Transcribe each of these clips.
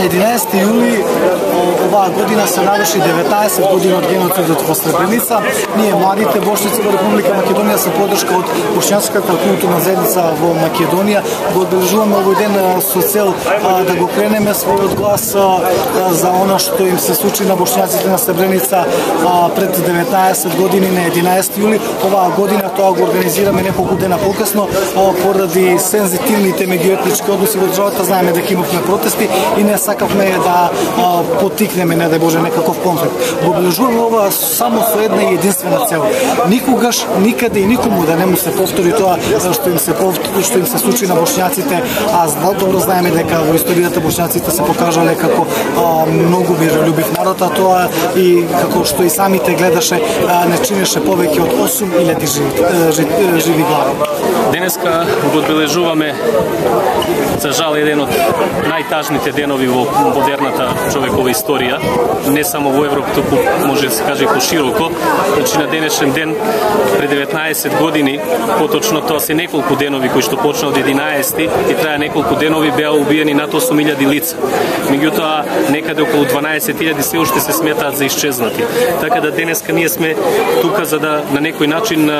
11. juli ova godina se navrši 19 godina od genocida во Сребреница. Ние, младите Бошници во Република Македонија, со подршка од Бошњанската културна заедница во Македонија, го одбележуваме овој ден со цел да го кренеме својот глас за она што им се случи на бошњаците на Сребреница пред 19 години на 11 јули. Оваа година тоа го организираме неколку дена покасно поради сензитивните меѓуетнички односи во државата. Знаеме дека имавме протести и не сакавме да поттикнеме, не дај Боже, некаков конфликт. Го обележуваме ова само со една и единствена цел. Никогаш, никаде и никому да не му се повтори тоа што им се случи на бошњаците. Добро знаеме дека во историјата бошњаците се покажале како многу миролюбив народ, а тоа и како што и самите гледаше не чинеше повеќе од 8000 живи глави. Денеска го одбележуваме, за жал, еден од најтажните денови во модерната човекова историја, не само во Европа, туку може да се каже и пошироко. Значи на денешен ден, пред 19 години, поточно тоа се неколку денови кои што почна од 11 и трае неколку денови, беа убиени над 8000 лица. Меѓутоа, некаде околу 12.000 се уште се сметаат за исчезнати. Така да денеска ние сме тука за да на некој начин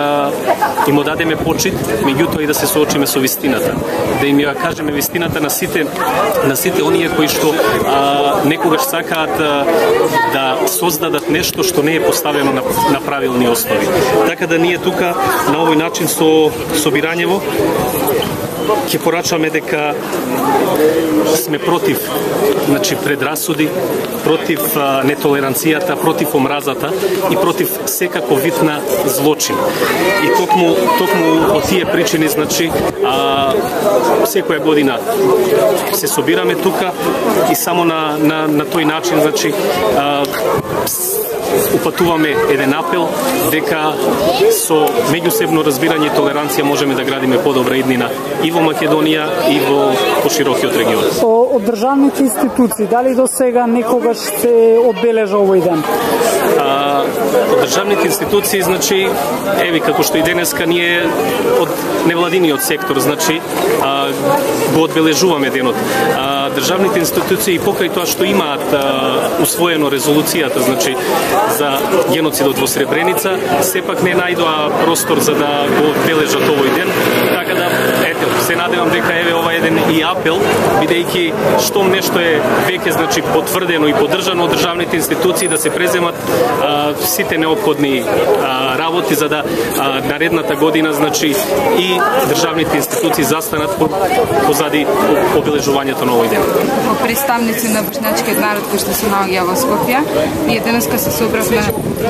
им одадеме почит, меѓутоа и да се соочиме со вистината. Да им ја кажеме вистината на сите оние кои што некогаш сакаат да создадат нешто што не е поставено на правилни основи. Така да ние тука на овој начин со собирањево ќе порачаме дека сме против предрасуди, против нетолеранцијата, против омразата и против секаков вид на злочин. И токму од тие причини, секоја година се собираме тука и само на тој начин, упатуваме еден апел дека со меѓусебно разбирање и толеранција можеме да градиме подобра иднина и во Македонија и во поширокиот регион. Од државните институции, дали до сега некогаш се одбележа овој ден? Од државните институции, еви како што и денеска ние од невладиниот сектор, го одбележуваме денот. Државните институции покрај тоа што имаат усвоено резолуцијата, за геноцидот во Сребреница, сепак не најдоа простор за да го одбележат овој ден. Така да, се надевам дека еве ова еден и апел, бидејќи штом нешто е веќе потврдено и поддржано од државните институции, да се преземат сите неопходни работи за да наредната година и државните институции застанат позади обележувањето на овој ден. Представници на бошњачкиот народ кои што се наоѓа во Скопје, ние денеска се собравме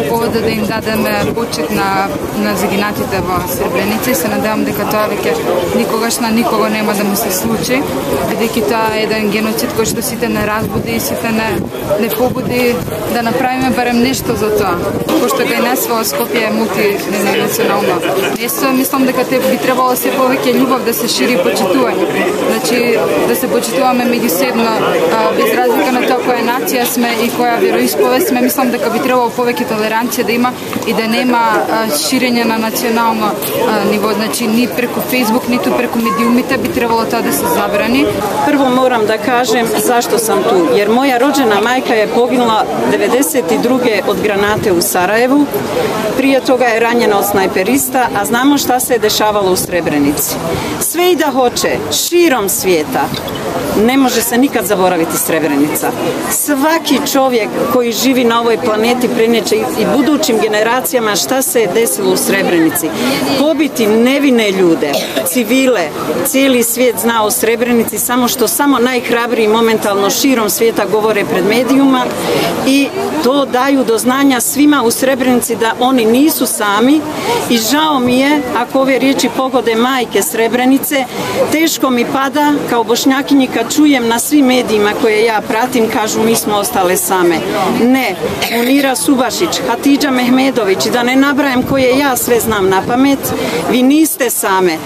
повода да им дадеме почит на загинатите во Сребреница и се надевам дека тоа веќе никогаш на никого нема да му се случи, бидејќи тоа е еден геноцид кој што сите не разбуди и сите не побуди да направиме барем нешто за тоа. Пошто кај нас во Скопје е мултинационално место, мислам дека би требало се повеќе љубов да се шири почитување. Да се почитуваме меѓусебно без разлика на тоа која нација сме и која вероисповест сме, мислам дека би требало повеќе толеранција да има и да нема ширење на национално ниво, ни преку Facebook, ниту преку медиумите би требало тоа да се забрани. Прво морам да кажем зашто сам ту, jer moja rođena majka je poginula 92. od granate u Sarajevu, prije toga je ranjena od snajperista, a znamo šta se je dešavalo u Srebrenici. Sve i da hoće, širom svijeta, ne može se nikad zaboraviti Srebrenica. Svaki čovjek koji živi na ovoj planeti preneće i budućim generacijama šta se je desilo u Srebrenici. Pobiti nevine ljude, civile, cijeli svijet zna o Srebrenici, samo što najhrabriji momentalno širom svijeta govore pred medijima i to daju do znanja svima u Srebrenici da oni nisu sami i žao mi je ako ove riječi pogode majke Srebrenice, teško mi pada kao Bošnjakinji kad čujem na svim medijima koje ja pratim, kažu mi smo ostale same. Ne, Munira Subašić, Hatidža Mehmedović i da ne nabrajam koje ja sve znam na pamet, vi niste same.